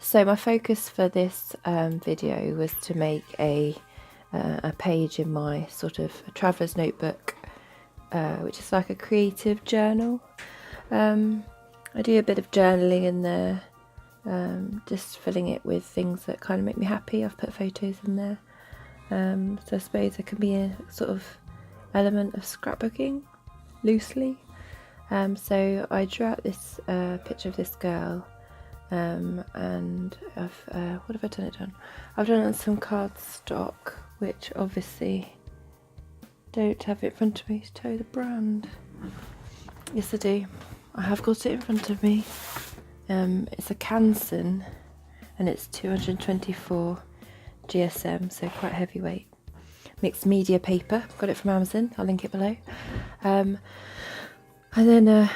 So my focus for this video was to make a page in my sort of traveller's notebook, which is like a creative journal. I do a bit of journaling in there, just filling it with things that kind of make me happy. I've put photos in there, so I suppose there can be a sort of element of scrapbooking loosely. So I drew out this picture of this girl, and I've what have I done it on? I've done it on some cardstock, which obviously don't have it in front of me to tell you the brand. Yes, I do. I have got it in front of me. It's a Cansen, and it's 224 GSM, so quite heavyweight. Mixed media paper. Got it from Amazon. I'll link it below. And then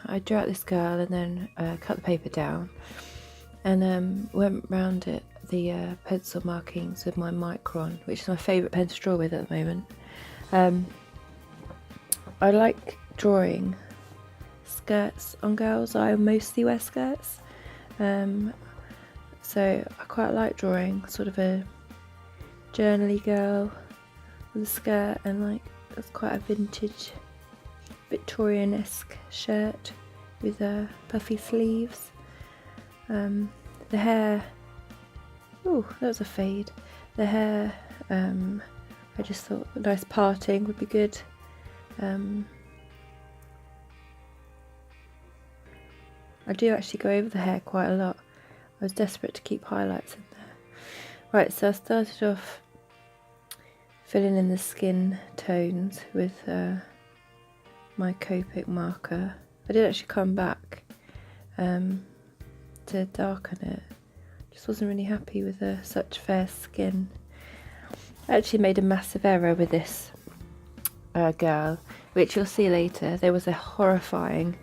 I drew out this girl, and then cut the paper down, and went round it the pencil markings with my Micron, which is my favourite pen to draw with at the moment. I like drawing skirts on girls. I mostly wear skirts, so I quite like drawing sort of a journaly girl with a skirt, and like it's quite a vintage Victorian-esque shirt with puffy sleeves. The hair, oh, that was a fade. The hair, I just thought a nice parting would be good. I do actually go over the hair quite a lot. I was desperate to keep highlights in there. Right, so I started off filling in the skin tones with my Copic marker. I did actually come back to darken it. Just wasn't really happy with such fair skin. I actually made a massive error with this girl, which you'll see later. There was a horrifying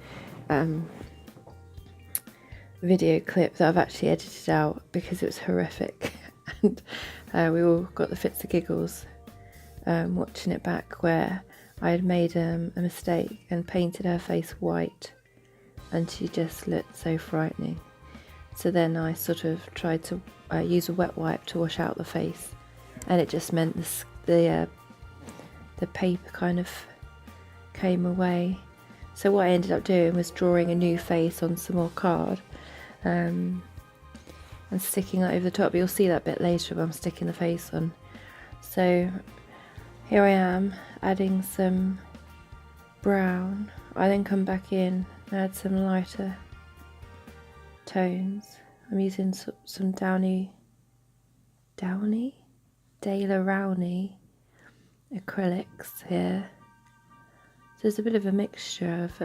video clip that I've actually edited out because it was horrific, and we all got the fits of giggles watching it back, where I had made a mistake and painted her face white, and she just looked so frightening. So then I sort of tried to use a wet wipe to wash out the face, and it just meant the paper kind of came away. So what I ended up doing was drawing a new face on some more card, and sticking that over the top. You'll see that bit later when I'm sticking the face on. So here I am adding some brown. I then come back in and add some lighter tones. I'm using some Downy Dale Rowney acrylics here. So there's a bit of a mixture of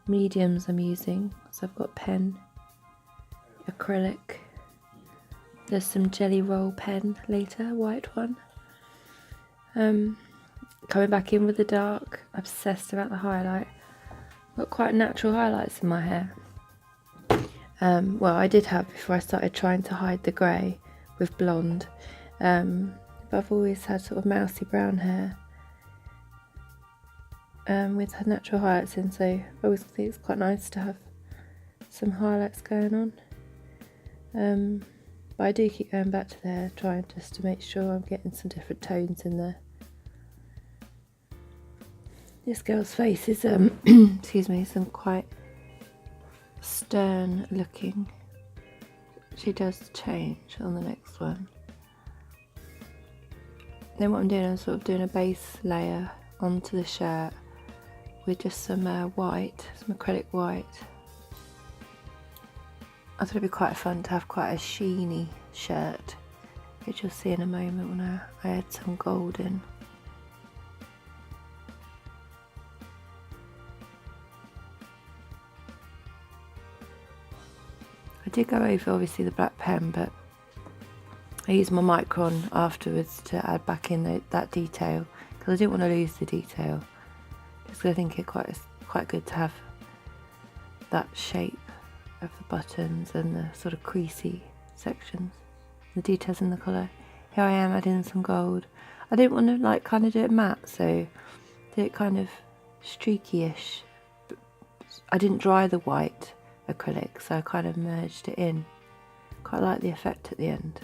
mediums I'm using. So I've got pen, acrylic, there's some jelly roll pen later, white one. Coming back in with the dark, obsessed about the highlight. Got quite natural highlights in my hair. Well, I did have before I started trying to hide the grey with blonde, but I've always had sort of mousy brown hair with natural highlights in, so I always think it's quite nice to have some highlights going on. But I do keep going back to there, trying just to make sure I'm getting some different tones in there. This girl's face is excuse me, some quite stern looking. She does change on the next one. Then what I'm doing, I'm sort of doing a base layer onto the shirt with just some white, some acrylic white. I thought it'd be quite fun to have quite a sheeny shirt, which you'll see in a moment when I add some gold in. I did go over obviously the black pen, but I used my Micron afterwards to add back in that detail, because I didn't want to lose the detail, just because I think it's quite good to have that shape of the buttons and the sort of creasy sections, the details in the colour. Here I am adding some gold. I didn't want to like kind of do it matte, so did it kind of streaky-ish. I didn't dry the white acrylic, so I kind of merged it in. Quite like the effect at the end.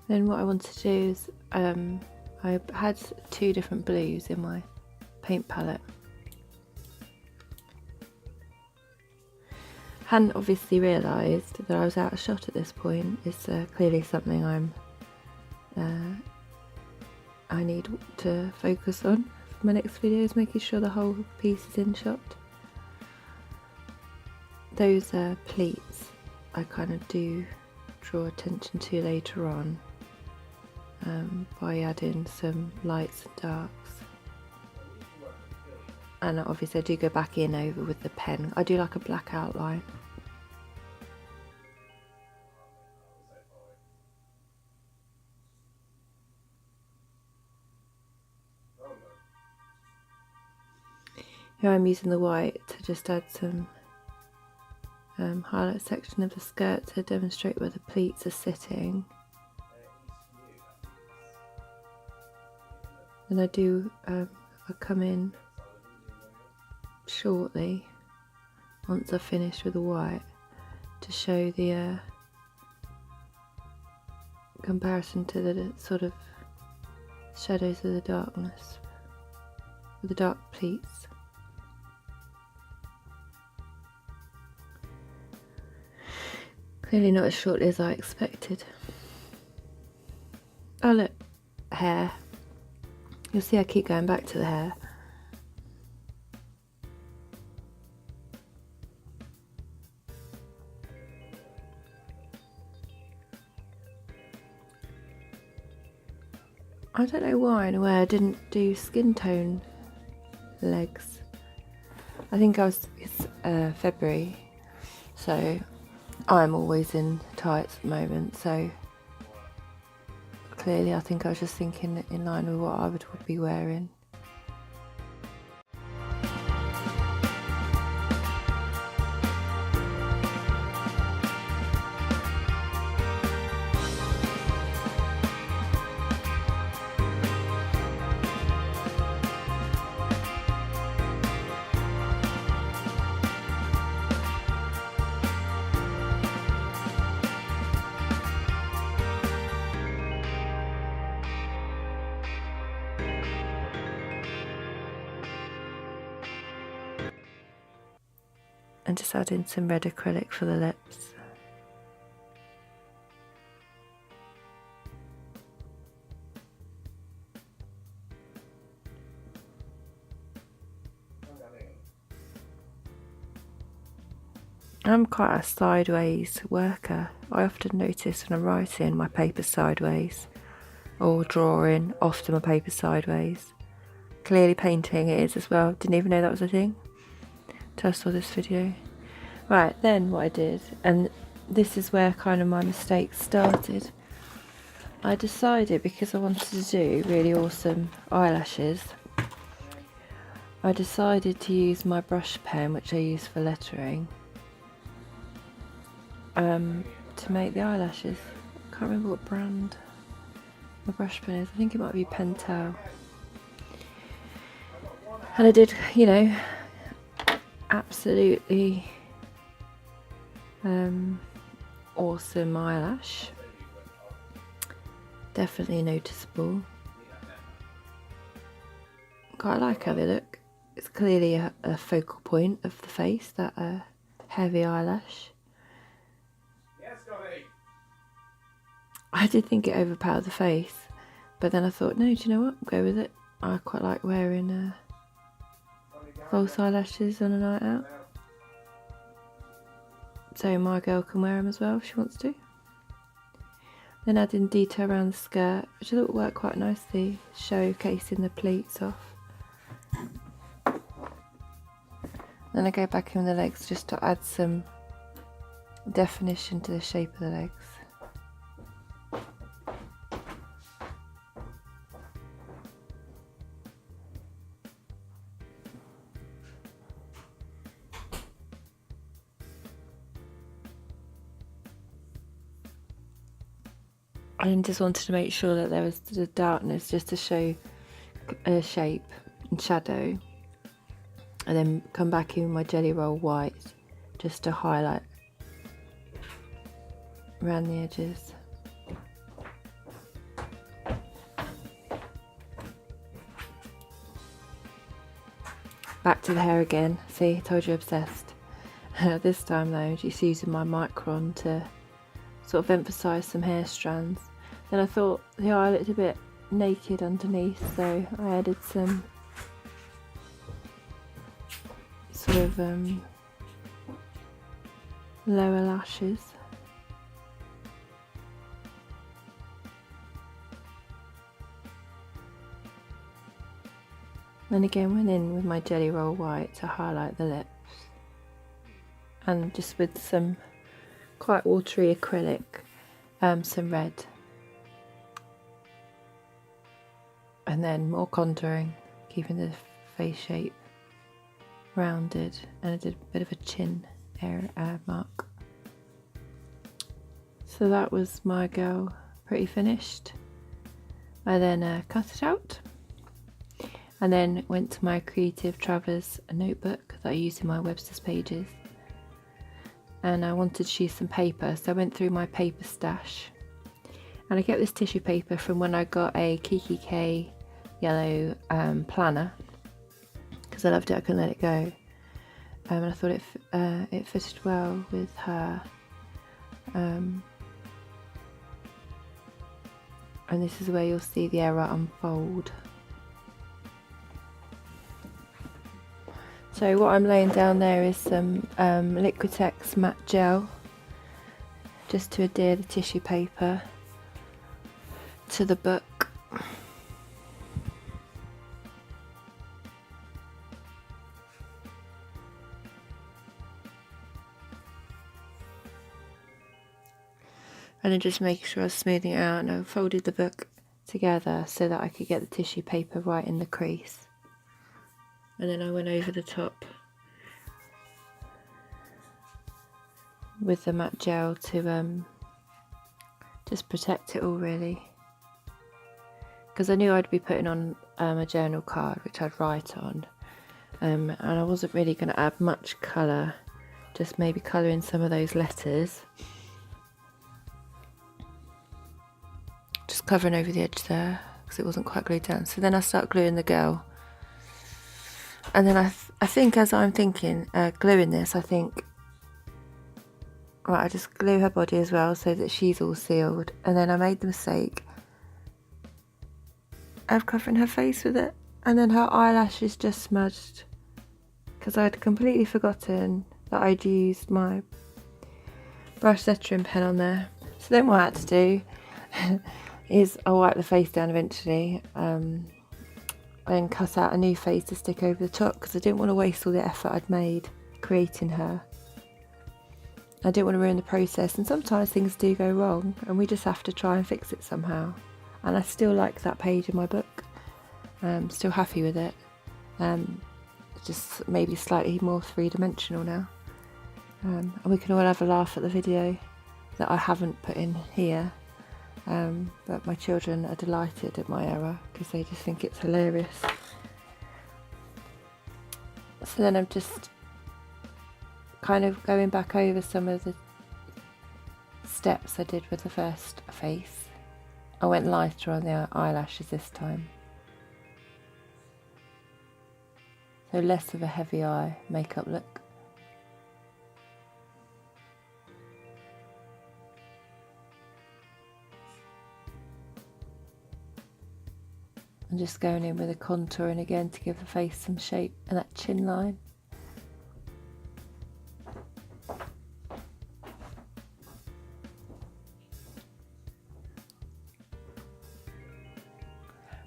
Then what I wanted to do is, I had 2 different blues in my paint palette. Hadn't obviously realised that I was out of shot at this point. It's clearly something I need to focus on for my next video, is making sure the whole piece is in shot. Those pleats I kind of do draw attention to later on. By adding some lights and darks, and obviously I do go back in over with the pen. I do like a black outline. Here I'm using the white to just add some highlight section of the skirt to demonstrate where the pleats are sitting. And I come in shortly once I've finished with the white to show the comparison to the sort of shadows of the darkness with the dark pleats. Clearly not as shortly as I expected. Oh look, hair. You'll see I keep going back to the hair. I don't know why in a way I didn't do skin tone legs. I think it's February, so I'm always in tights at the moment, so clearly I think I was just thinking in line with what I would be wearing. And just add in some red acrylic for the lips. I'm quite a sideways worker. I often notice when I'm writing my paper's sideways, or drawing, often my paper's sideways. Clearly painting it is as well. Didn't even know that was a thing till I saw this video. Right, then what I did, and this is where kind of my mistake started. I decided, because I wanted to do really awesome eyelashes, I decided to use my brush pen, which I use for lettering, to make the eyelashes. I can't remember what brand my brush pen is. I think it might be Pentel. And I did, you know, absolutely awesome eyelash. Definitely noticeable. Quite like how they look. It's clearly a focal point of the face, that heavy eyelash. I did think it overpowered the face, but then I thought, no, do you know what? Go with it. I quite like wearing false eyelashes on a night out. So my girl can wear them as well if she wants to. Then adding detail around the skirt, which I thought would work quite nicely, showcasing the pleats off. Then I go back in with the legs just to add some definition to the shape of the legs. I just wanted to make sure that there was the darkness just to show a shape and shadow, and then come back in with my Jelly Roll White just to highlight around the edges. Back to the hair again. See, I told you obsessed. This time though, just using my micron to sort of emphasise some hair strands. Then I thought the eye looked a bit naked underneath, so I added some sort of lower lashes. Then again went in with my Jelly Roll White to highlight the lips, and just with some quite watery acrylic, some red, and then more contouring, keeping the face shape rounded, and I did a bit of a chin mark. So that was my girl pretty finished. I then cut it out, and then went to my Creative Travellers notebook that I use in my Websters pages, and I wanted to use some paper, so I went through my paper stash, and I kept this tissue paper from when I got a Kiki K yellow planner, because I loved it. I couldn't let it go, and I thought it fitted well with her, and this is where you'll see the error unfold. So what I'm laying down there is some Liquitex matte gel, just to adhere the tissue paper to the book. And then just making sure I was smoothing it out, and I folded the book together so that I could get the tissue paper right in the crease. And then I went over the top with the matte gel to just protect it all, really, because I knew I'd be putting on a journal card which I'd write on, and I wasn't really going to add much colour, just maybe colour in some of those letters, just covering over the edge there because it wasn't quite glued down. So then I start gluing the girl. And then I think, as I'm thinking, gluing this, I think, right, I just glue her body as well so that she's all sealed. And then I made the mistake of covering her face with it, and then her eyelashes just smudged, because I'd completely forgotten that I'd used my brush lettering pen on there. So then what I had to do is I'll wipe the face down eventually, and cut out a new face to stick over the top, because I didn't want to waste all the effort I'd made creating her. I didn't want to ruin the process, and sometimes things do go wrong and we just have to try and fix it somehow. And I still like that page in my book, still happy with it, just maybe slightly more three-dimensional now, and we can all have a laugh at the video that I haven't put in here. But my children are delighted at my error because they just think it's hilarious. So then I'm just kind of going back over some of the steps I did with the first face. I went lighter on the eyelashes this time, so less of a heavy eye makeup look. I'm just going in with a contouring again to give the face some shape and that chin line.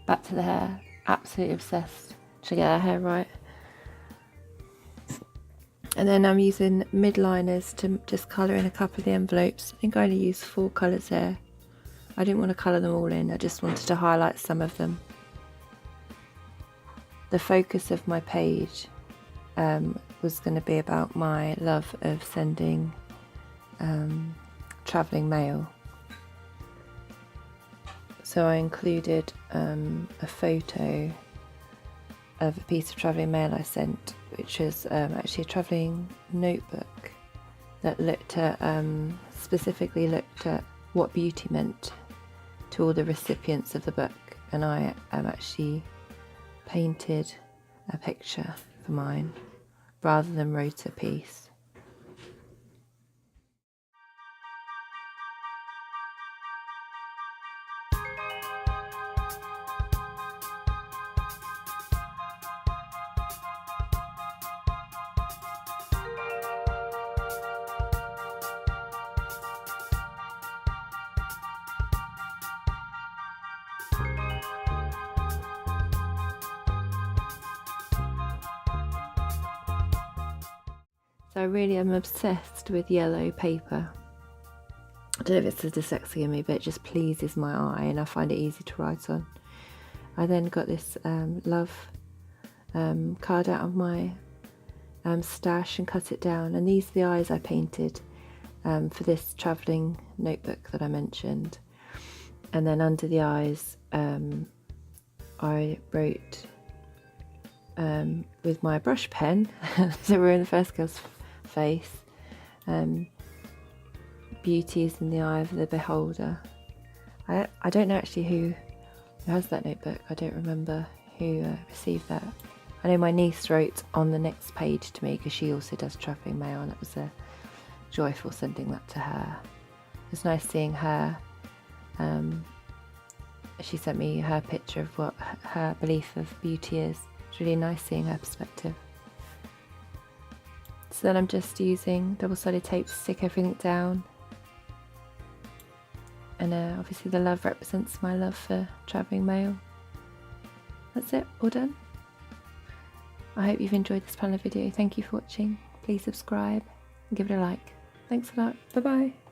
Back to the hair, absolutely obsessed to get her hair right. And then I'm using Midliners to just colour in a couple of the envelopes. I think I only used 4 colours there. I didn't want to colour them all in, I just wanted to highlight some of them. The focus of my page was going to be about my love of sending travelling mail. So I included a photo of a piece of travelling mail I sent, which is actually a travelling notebook that looked at, specifically looked at what beauty meant to all the recipients of the book, and I actually painted a picture for mine rather than wrote a piece. So I really am obsessed with yellow paper. I don't know if it's the dyslexia in me, but it just pleases my eye and I find it easy to write on. I then got this love card out of my stash and cut it down, and these are the eyes I painted for this travelling notebook that I mentioned. And then under the eyes I wrote with my brush pen, so we're in the first girl's face, beauty is in the eye of the beholder. I don't know actually who has that notebook. I don't remember who received that. I know my niece wrote on the next page to me because she also does travelling mail, and it was joyful sending that to her. It was nice seeing her. She sent me her picture of what her belief of beauty is. It's really nice seeing her perspective. So then I'm just using double-sided tape to stick everything down. And obviously the love represents my love for travelling mail. That's it, all done. I hope you've enjoyed this panel video. Thank you for watching. Please subscribe and give it a like. Thanks a lot. Bye bye.